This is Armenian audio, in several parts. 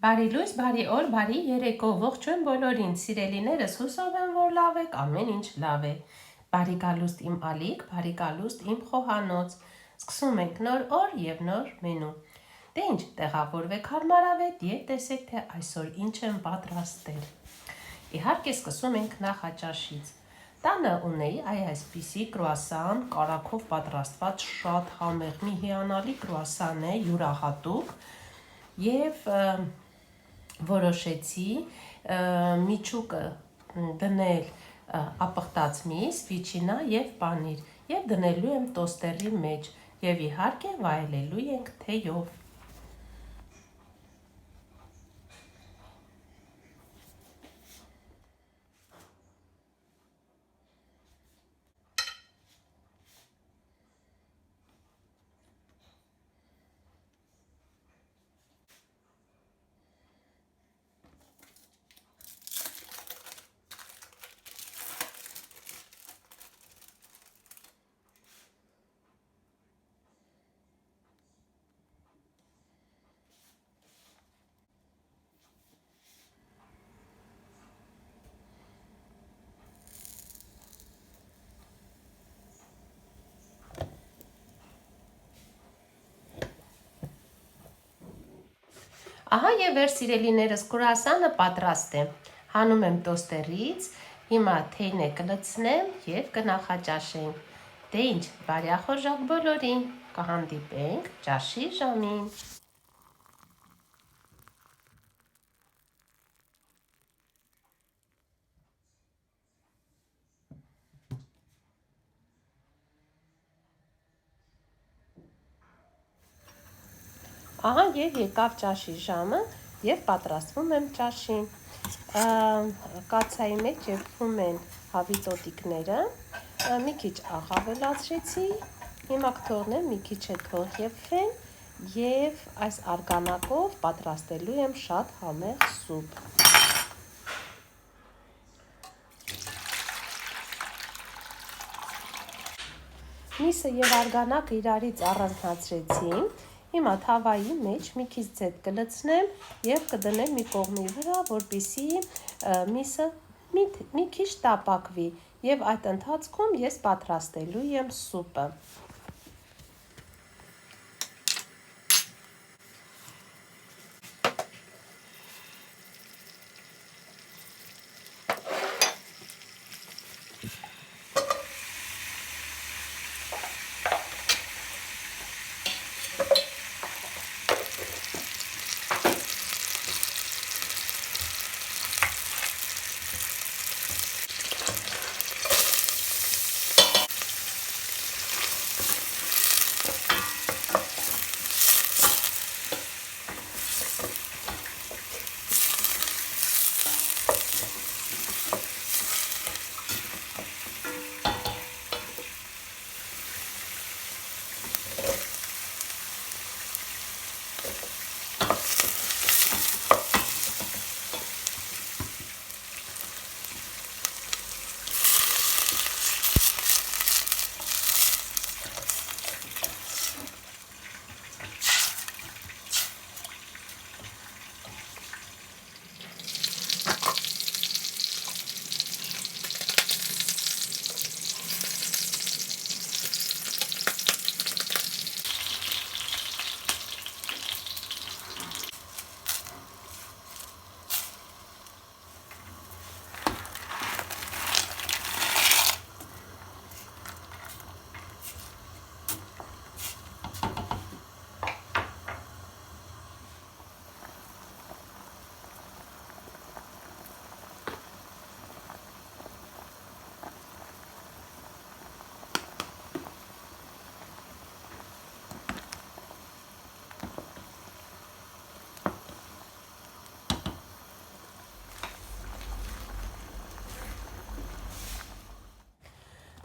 Բարի լույս, բարի օր, բարի երեկո, ողջույն բոլորին, սիրելիներս, հուսով եմ, որ լավ եք, ամեն ինչ լավ է։ Բարի գալուստ իմ ալիք, բարի գալուստ իմ խոհանոց։ Սկսում ենք նոր օր եւ նոր մենու։ Դե ինչ, տեղավորվեք հարմարավետ եւ տեսեք, թե այսօր ինչ եմ պատրաստել։ Իհարկե սկսում ենք նախաճաշից։ Տանը ունեի այսպիսի կրուասան, կարագով պատրաստված շատ համեղ մի հիանալի կրուասան է, յուրահատուկ եւ որոշեցի միջուկը դնել ապխտած միս, վիչինա եւ պանիր եւ դնելու եմ տոստերի մեջ եւ իհարկե վայելելու ենք թեյով։ Ահա եւ վեր սիրելիներս կրուասանը պատրաստ է։ Հանում եմ տոստերից, հիմա թեյնը կլցնեմ եւ կնախաճաշենք։ Դե ինչ, բարի ախորժակ բոլորին, կհանդիպենք ճաշի ժամին։ Ահա եւ եկավ ճաշի ժամը եւ պատրաստվում եմ ճաշին։ Կացայի մեջ եփվում են հավի տոտիկները, մի քիչ աղ ավելացրեցի, հիմա կթողնեմ մի քիչ է թող եփվեն եւ այս արգանակով պատրաստելու եմ շատ համեղ սուպ։ Միսը եւ արգանակը իրարից առանձնացրեցի։ Հիմա թավայի մեջ մի քիչ ձետ կլցնեմ եւ կդնեմ մի կողմի վրա, որպեսզի միսը մի քիչ տապակվի եւ այդ ընթացքում ես պատրաստելու եմ սուպը։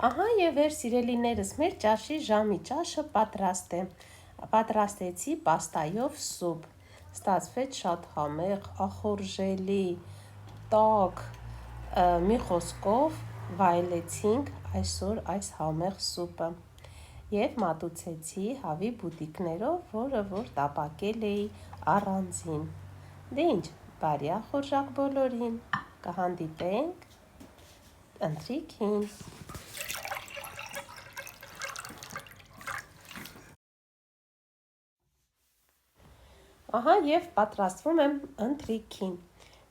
Ահա եւ վեր սիրելիներս, մեր ճաշի ժամի ճաշը պատրաստ է։ Պատրաստեցի պաստայով սուպ։ Ստացվեց շատ համեղ, ախորժելի, տաք, մի խոսքով վայելեցինք այսօր այս համեղ սուպը։ Եվ մատուցեցի հավի բուտիկներով, որը որ տապակել էի առանձին։ Դե ինչ, բարի ախորժակ բոլորին, կհանդիպենք ընթրիքին։ Ահա և պատրաստվում եմ ընթրիքին։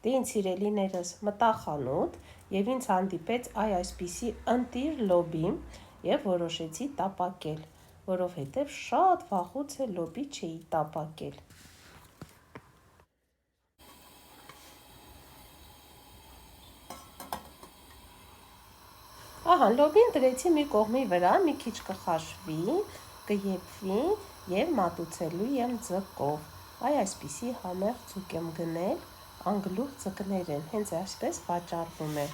Դե ինչ սիրելիներս, մտա խանութ և ինձ հանդիպեց այսպիսի ընտիր լոբի և որոշեցի տապակել, որովհետև շատ վաղուց է լոբի չէի տապակել։ Ահա, լոբին դրեցի մի կողմի վրա, մի քիչ կխաշվի, կեփվի և մատուցելու եմ ձկով։ Այսպիսի համեղ ձուկ եմ գնել, անգլուխ ձկներ են, հենց այսպես վաճառվում է։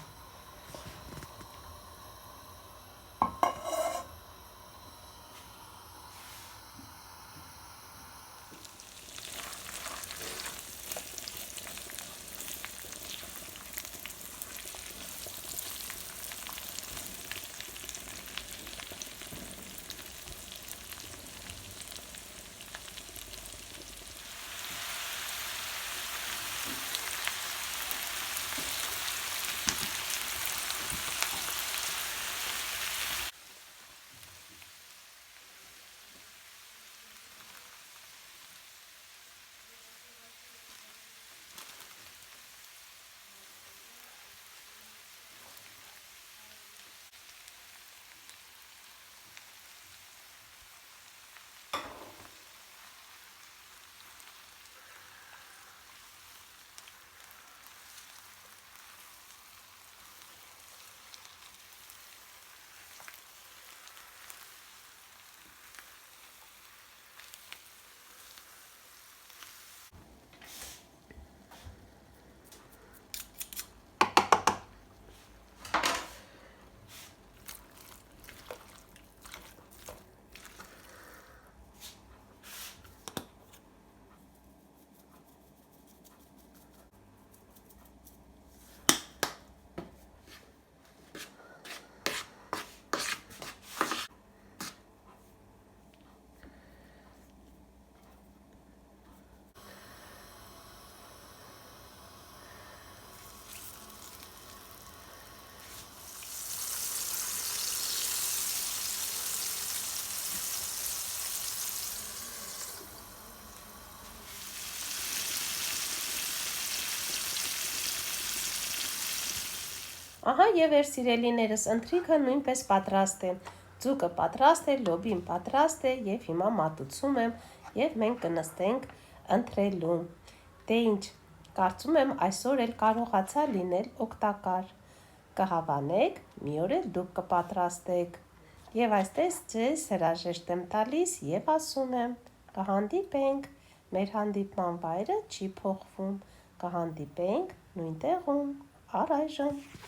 Ահա և էր սիրելիներս, ընթրիքը նույնպես պատրաստ է, ձուկը պատրաստ է, լոբին պատրաստ է և հիմա մատուցում եմ և մենք կնստենք ընթրելու։ Դե ինչ, կարծում եմ այսօր էլ կարողացա լինել օգտակար, կհավանեք, մի օր էլ դուք կպատրաստեք։ Եվ այսպես ձեզ հրաժեշտ եմ տալիս և ասում եմ, կհանդիպենք, մեր հանդիպման վայրը չի փոխվում, կհանդիպենք նույն տեղում, առայժմ։